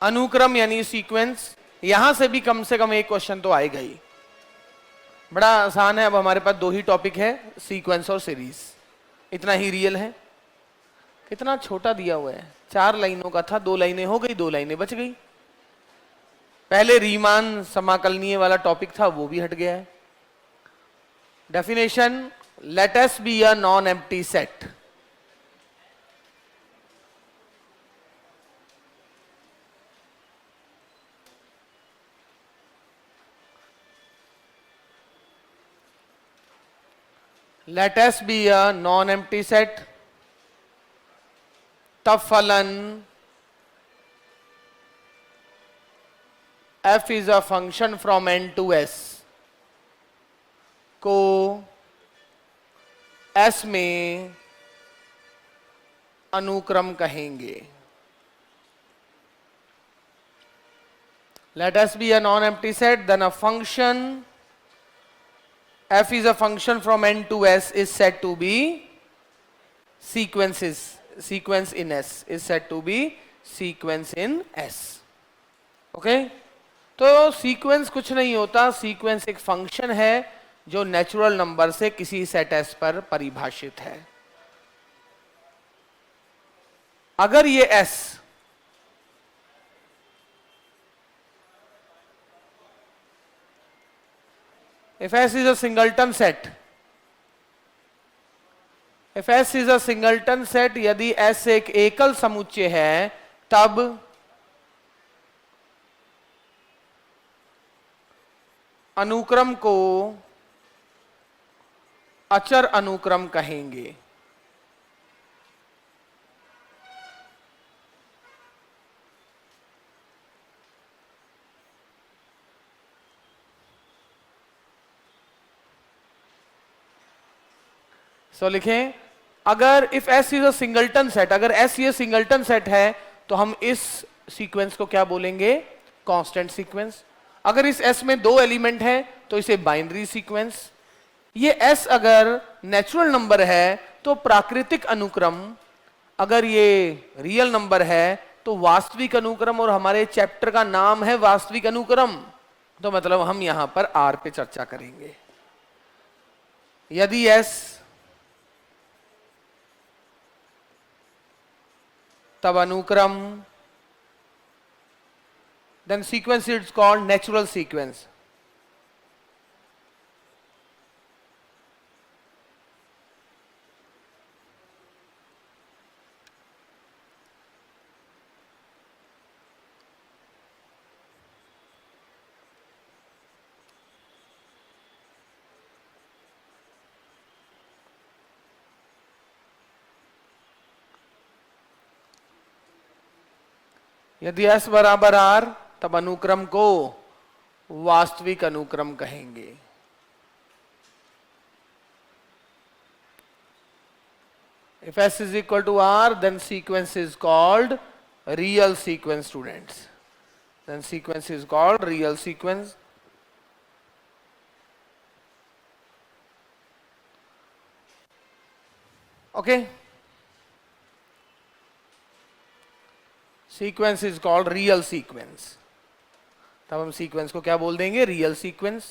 अनुक्रम यानी सीक्वेंस। यहां से भी कम से कम एक क्वेश्चन तो आएगा ही। बड़ा आसान है। अब हमारे पास दो ही टॉपिक है, सीक्वेंस और सीरीज। इतना ही रियल है। कितना छोटा दिया हुआ है, 4 लाइनों का था, 2 लाइनें हो गई, 2 लाइनें बच गई। पहले रीमान समाकलनीय वाला टॉपिक था, वो भी हट गया है। Definition, let S be a non empty set. Let S be a non empty set, तब फलन f is a function from n to s को s में अनुक्रम कहेंगे। Let s be a non-empty set, then a function f is a function from n to s is said to be sequence in s is said to be sequence in s. Okay तो sequence कुछ नहीं होता, sequence एक function है जो natural number से किसी set S पर परिभाषित है। अगर ये S if S is a singleton set, if S is a singleton set, यदि S एक एकल समुच्चय है, तब अनुक्रम को अचर अनुक्रम कहेंगे। सो लिखें, अगर if S is a singleton set, अगर S ये सिंगलटन सेट है तो हम इस सीक्वेंस को क्या बोलेंगे? Constant sequence. अगर इस S में 2 एलिमेंट हैं तो इसे बाइनरी सीक्वेंस। ये S अगर नेचुरल नंबर है तो प्राकृतिक अनुक्रम, अगर ये रियल नंबर है तो वास्तविक अनुक्रम, और हमारे चैप्टर का नाम है वास्तविक अनुक्रम, तो मतलब हम यहां पर R पे चर्चा करेंगे। यदि S तब अनुक्रम, then sequence is called natural sequence. यदि S बराबर R तब अनुक्रम को वास्तविक अनुक्रम कहेंगे। If S is equal to R, then sequence is called real sequence, students. Then sequence is called real sequence. Okay? Sequence is called real sequence. तब हम सीक्वेंस को क्या बोल देंगे? Real sequence.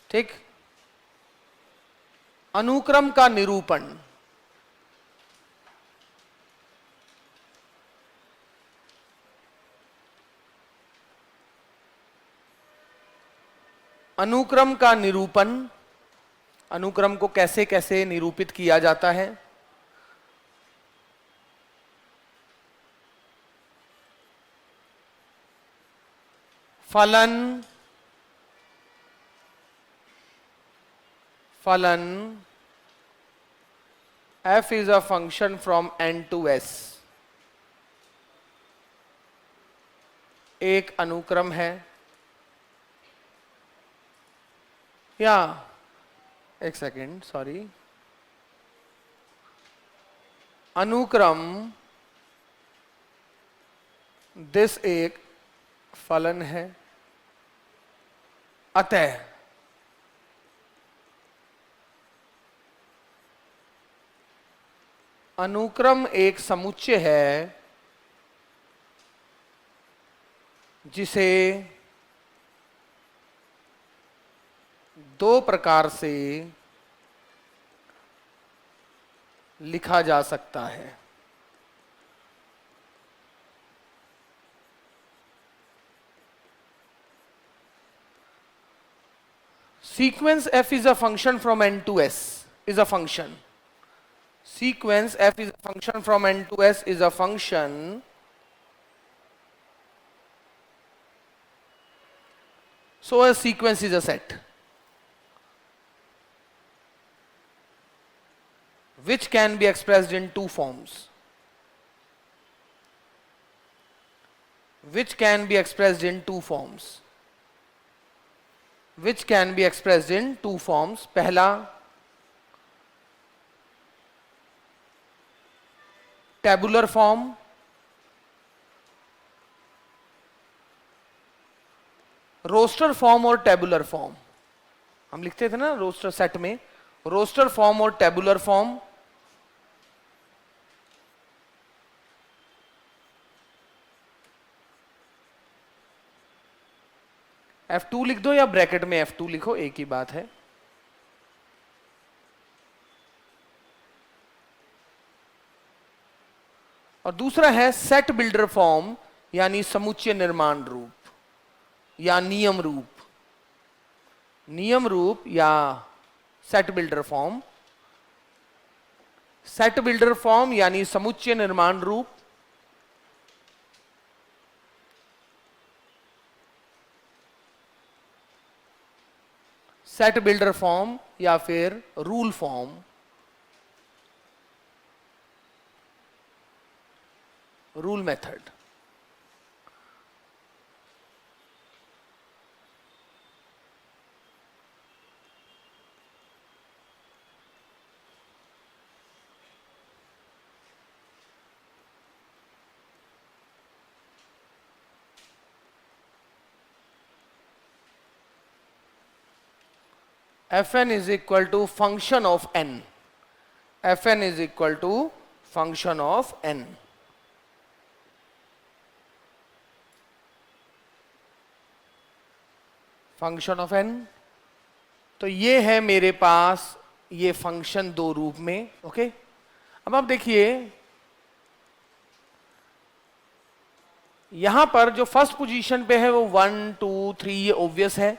ठीक। अनुक्रम का निरूपण, अनुक्रम का निरूपण, अनुक्रम को कैसे कैसे निरूपित किया जाता है? फलन f is a function from n to s एक अनुक्रम है, या एक सेकेंड, सॉरी, अनुक्रम दिस एक फलन है, अतः अनुक्रम एक समुच्चय है जिसे दो प्रकार से लिखा जा सकता है। Sequence f is a function from n to s is a function. Sequence f is a function from n to s is a function. So a sequence is a set which can be expressed in two forms. Which can be expressed in two forms. Which can be expressed in two forms. पहला tabular form, roster form और tabular form. हम लिखते थे ना roster set में, roster form और tabular form. F2 लिख दो या ब्रैकेट में F2 लिखो, एक ही बात है। और दूसरा है सेट बिल्डर फॉर्म, यानी समुच्चय निर्माण रूप या नियम रूप। नियम रूप या set builder form. Set builder form यानी समुच्चय निर्माण रूप। सेट बिल्डर फॉर्म या फिर rule form. Rule method. Fn is equal to function of n. Fn is equal to function of n. Function of n। तो ये है मेरे पास ये फंक्शन दो रूप में। ओके, अब आप देखिए यहां पर जो फर्स्ट पोजीशन पे है वो 1 2 3, ये ऑब्वियस है।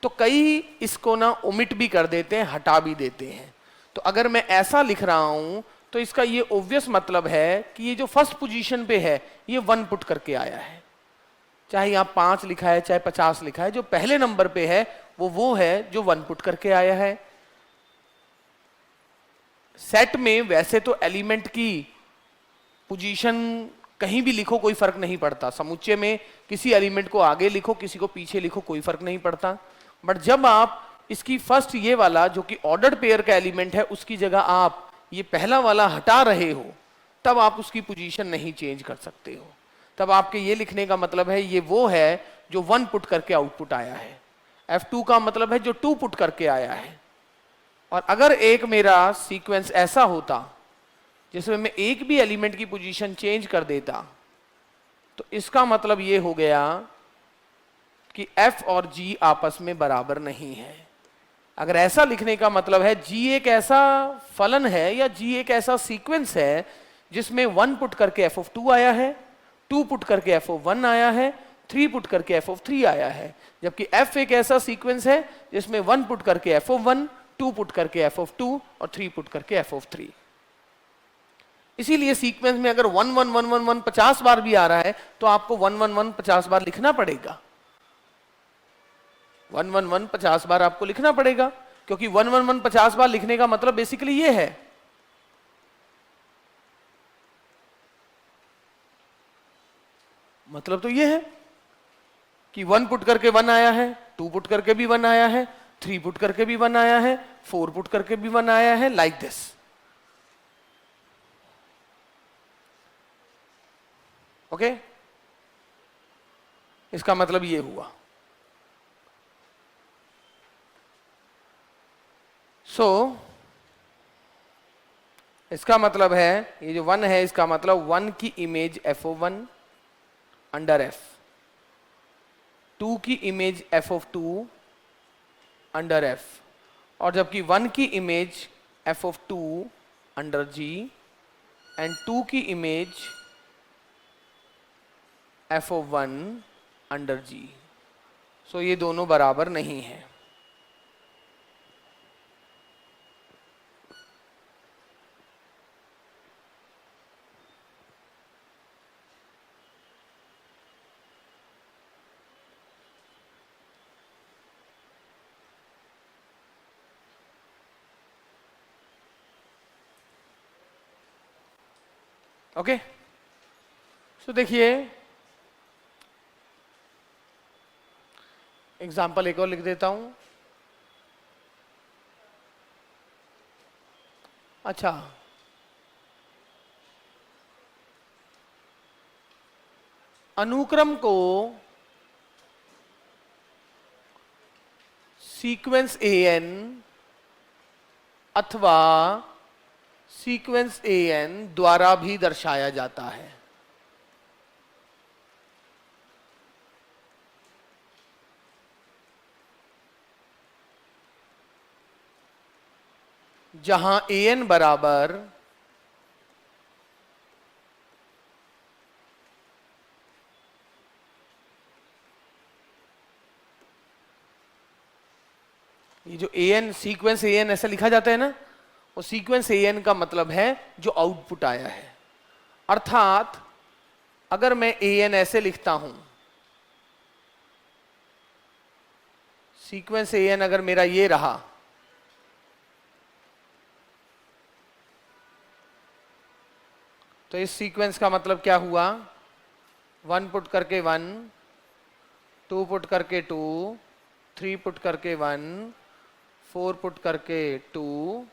तो कई इसको ना ओमिट भी कर देते हैं, हटा भी देते हैं। तो अगर मैं ऐसा लिख रहा हूं तो इसका ये ऑब्वियस मतलब है कि ये जो फर्स्ट पोजीशन पे है ये 1 पुट करके आया है। चाहे यहां 5 लिखा है चाहे 50 लिखा है, जो पहले नंबर पे है वो है जो 1 पुट करके आया है। सेट में वैसे तो एलिमेंट की पोजीशन कहीं भी लिखो कोई फर्क नहीं पड़ता। समुच्चय में किसी एलिमेंट को आगे लिखो किसी को पीछे लिखो कोई फर्क नहीं पड़ता। बट जब आप इसकी फर्स्ट ये वाला जो कि ऑर्डर्ड पेयर का एलिमेंट है उसकी जगह आप ये पहला वाला हटा रहे हो, तब आप उसकी पोजीशन नहीं चेंज कर सकते हो। तब आपके ये लिखने का मतलब है ये वो है जो 1 पुट करके आउटपुट आया है। F2 का मतलब है जो 2 पुट करके आया है। और अगर एक मेरा सीक्वेंस ऐसा होता जिसमें मैं एक भी एलिमेंट की पोजीशन चेंज कर देता, तो इसका मतलब ये हो गया कि F और G आपस में बराबर नहीं है। अगर ऐसा लिखने का मतलब है G एक ऐसा फलन है या G एक ऐसा सीक्वेंस है जिसमें 1 पुट करके f of 2 आया है, 2 पुट करके f of 1 आया है, 3 पुट करके f of 3 आया है। जबकि f एक ऐसा सीक्वेंस है जिसमें 1 पुट करके f of 1, 2 पुट करके f of 2 और 3 पुट करके f of 3। इसीलिए सीक्वेंस में अगर 1 1 1 1 1 50 बार भी आ रहा है तो आपको 1 1 1 50 बार लिखना पड़ेगा। 1 1 1 50 बार आपको लिखना पड़ेगा, क्योंकि 1 1 1 50 बार लिखने का मतलब बेसिकली ये है। मतलब तो ये है कि 1 पुट करके 1 आया है, 2 पुट करके भी 1 आया है, 3 पुट करके भी 1 आया है, 4 पुट करके भी 1 आया है, लाइक दिस। ओके, इसका मतलब ये हुआ। इसका मतलब है ये जो 1 है इसका मतलब 1 की image f of 1 under f। 2 की image f of 2 under f, और जबकि 1 की image f of 2 under g and 2 की image f of 1 under g। सो ये दोनों बराबर नहीं है। ओके, सो देखिए एग्जाम्पल एक और लिख देता हूं। अच्छा, अनुक्रम को सीक्वेंस an अथवा सीक्वेंस an द्वारा भी दर्शाया जाता है। जहां an बराबर ये जो an सीक्वेंस an ऐसा लिखा जाता है ना, वो सीक्वेंस an का मतलब है जो आउटपुट आया है। अर्थात अगर मैं an ऐसे लिखता हूं, सीक्वेंस an अगर मेरा ये रहा, तो इस सीक्वेंस का मतलब क्या हुआ, 1 पुट करके 1, 2 पुट करके 2, 3 पुट करके 1, 4 पुट करके 2,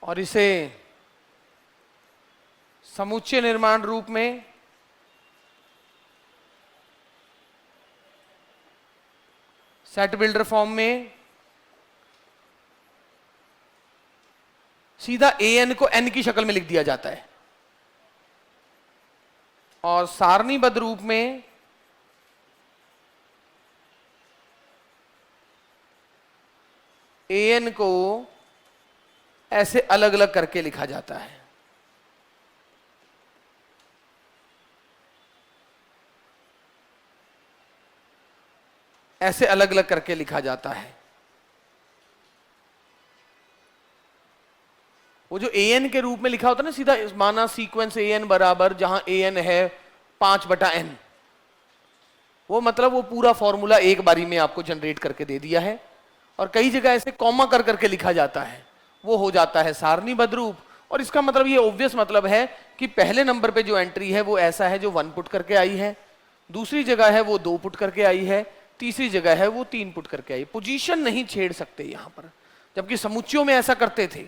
और इसे समुच्चय निर्माण रूप में सेट बिल्डर फॉर्म में सीधा an को n की शक्ल में लिख दिया जाता है, और सारणीबद्ध रूप में an को ऐसे अलग अलग करके लिखा जाता है। ऐसे अलग अलग करके लिखा जाता है। वो जो an के रूप में लिखा होता है ना, सीधा माना सीक्वेंस an बराबर जहां an है 5/n, वो मतलब वो पूरा फॉर्मूला एक बारी में आपको जनरेट करके दे दिया है। और कई जगह ऐसे कॉमा कर करके लिखा जाता है, वो हो जाता है सारणीबद्ध रूप। और इसका मतलब ये ऑब्वियस मतलब है कि पहले नंबर पे जो एंट्री है वो ऐसा है जो 1 पुट करके आई है, दूसरी जगह है वो 2 पुट करके आई है, तीसरी जगह है वो 3 पुट करके आई। पोजीशन नहीं छेड़ सकते यहां पर, जबकि समुच्चयों में ऐसा करते थे।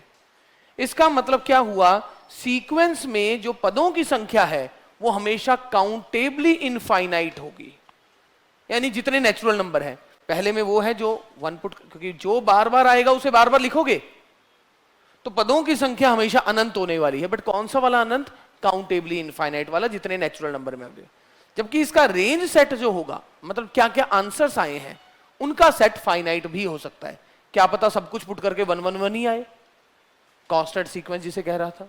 इसका मतलब क्या हुआ, सीक्वेंस में जो पदों की संख्या है वो हमेशा काउंटेबली इनफाइनाइट होगी। यानी जितने नेचुरल नंबर है, पहले में वो है जो 1 पुट, क्योंकि जो बार बार आएगा उसे बार बार लिखोगे, तो पदों की संख्या हमेशा अनंत होने वाली है। बट कौन सा वाला अनंत, काउंटेबली इनफाइनाइट वाला, जितने नेचुरल नंबर में होंगे। जबकि इसका रेंज सेट जो होगा, मतलब क्या क्या आंसर्स आए हैं उनका सेट फाइनाइट भी हो सकता है। क्या पता सब कुछ पुट करके 1 1 1 ही आए, कांस्टेंट सीक्वेंस जिसे कह रहा था।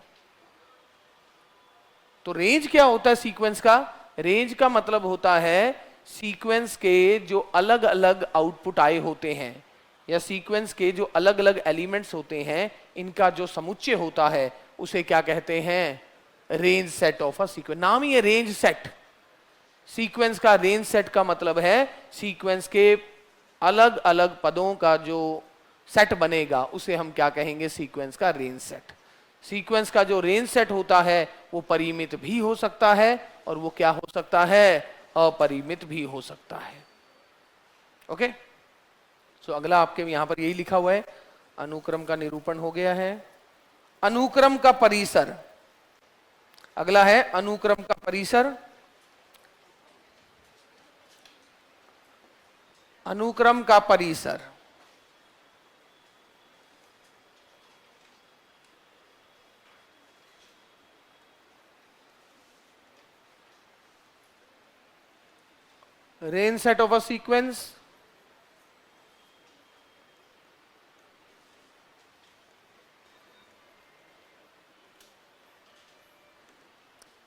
तो रेंज क्या होता है सीक्वेंस का, रेंज का मतलब होता है सीक्वेंस के जो अलग अलग आउटपुट आए होते हैं, या सीक्वेंस के जो अलग अलग एलिमेंट्स होते हैं, इनका जो समुच्चय होता है उसे क्या कहते हैं, range set of a sequence. नाम ही है रेंज सेट। सीक्वेंस का रेंज सेट का मतलब है सीक्वेंस के अलग अलग पदों का जो सेट बनेगा उसे हम क्या कहेंगे, सीक्वेंस का रेंज सेट। सीक्वेंस का जो रेंज सेट होता है वो परिमित भी हो सकता है, और वो क्या हो सकता है, अपरिमित भी हो सकता है। ओके, सो अगला आपके यहां पर यही लिखा हुआ है, अनुक्रम का निरूपण हो गया है। अनुक्रम का परिसर, अगला है अनुक्रम का परिसर। अनुक्रम का परिसर range set of a sequence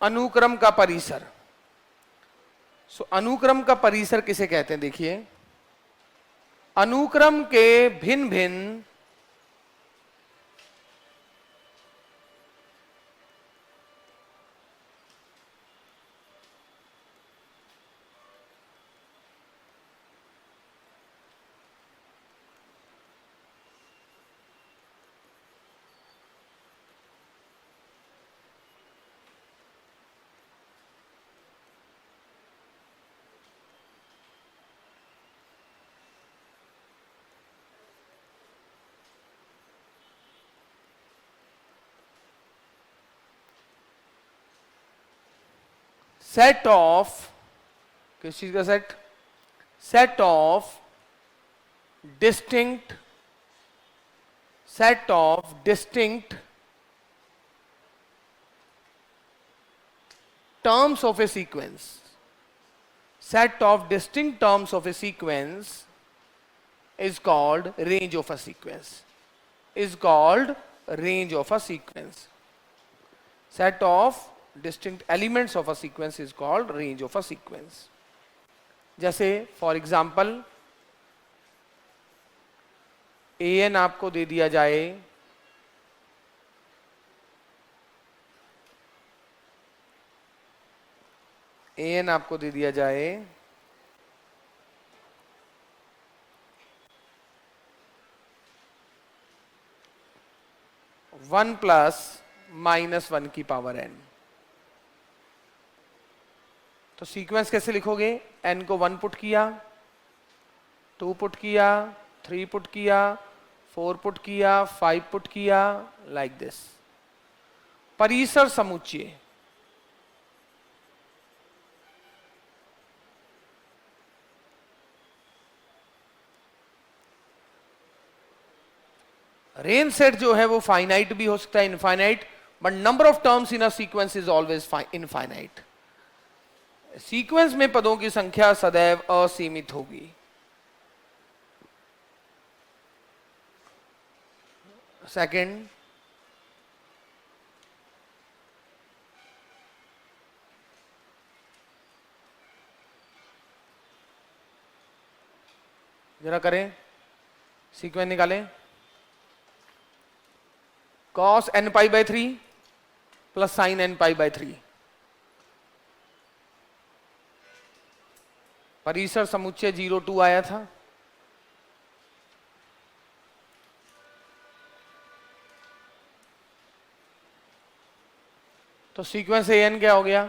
अनुक्रम का परिसर। अनुक्रम का परिसर किसे कहते हैं? देखिए, अनुक्रम के भिन्न भिन्न सेट ऑफ, किस चीज का set? Set of distinct, set of distinct terms of a sequence, set of distinct terms of a sequence is called range of a sequence, is called range of a sequence. Set of distinct elements of a sequence is called range of a sequence. जैसे for example an आपको दे दिया जाए, an आपको दे दिया जाए 1 plus minus 1 की power n। तो sequence कैसे लिखोगे? n को 1 पुट किया, 2 पुट किया, 3 पुट किया, 4 पुट किया, 5 पुट किया, लाइक दिस। परिसर समुच्चय रेंज सेट जो है वो फाइनाइट भी हो सकता है, infinite, but number of terms in a sequence is always infinite. Sequence में पदों की संख्या सदैव असीमित होगी। सेकंड, जरा करें, सीक्वेंस निकालें। cos n pi by 3 plus sign n pi by 3। परिसर समुच्चय 0 2 आया था। तो सीक्वेंस an क्या हो गया?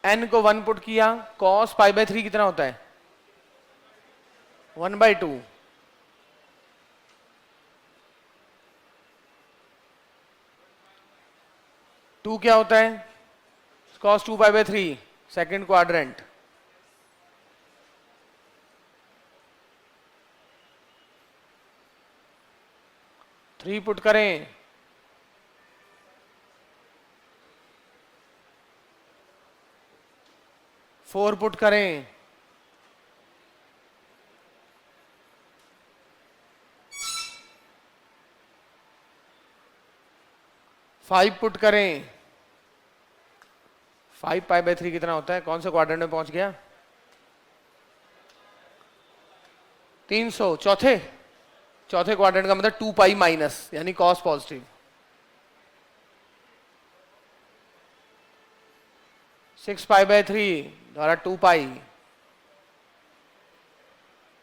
n को 1 पुट किया, cos पाई बाई 3 कितना होता है? 1/2। टू क्या होता है? cos 2 pi by 3 second quadrant. Three put करें, फोर पुट करें, फाइव पुट करें। 5 पाई बाई 3 कितना होता है? कौन से क्वाड्रेंट में पहुंच गया? 300। चौथे क्वाड्रेंट का मतलब 2 पाई माइनस, यानी कॉस पॉजिटिव। 6 पाई बाई 3 द्वारा 2 पाई।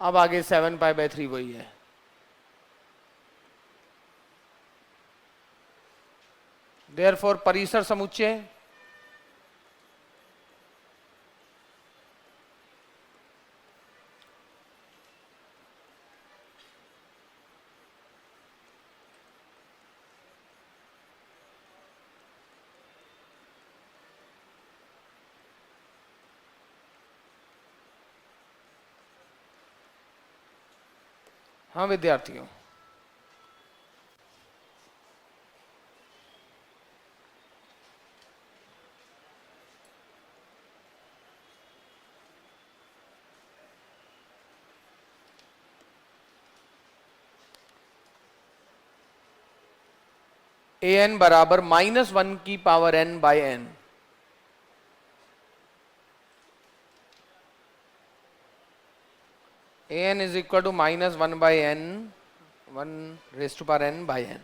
अब आगे 7 पाई बाई 3 वही है। देयरफॉर परिसर समुच्चय हाँ विद्यार्थियों, an बराबर -1 की power n by n। an is equal to -1 by n, 1 raise to power n by n।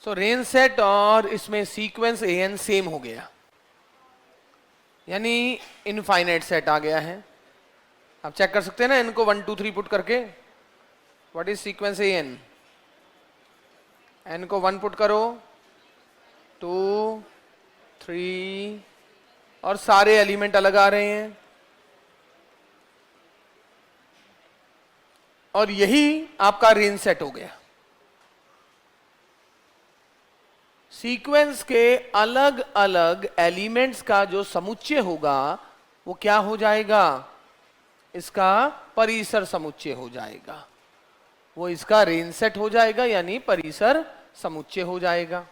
So range set और इसमें सीक्वेंस an सेम हो गया, यानी इनफाइनाइट सेट आ गया है। आप चेक कर सकते हैं ना इनको 1 2 3 पुट करके। What is sequence an? n को 1 पुट करो, 2 3 और सारे एलिमेंट अलग आ रहे हैं, और यही आपका रेंज सेट हो गया। सीक्वेंस के अलग अलग एलिमेंट्स का जो समुच्चय होगा वो क्या हो जाएगा? इसका परिसर समुच्चय हो जाएगा, वो इसका रेंज सेट हो जाएगा, यानी परिसर समुच्चय हो जाएगा।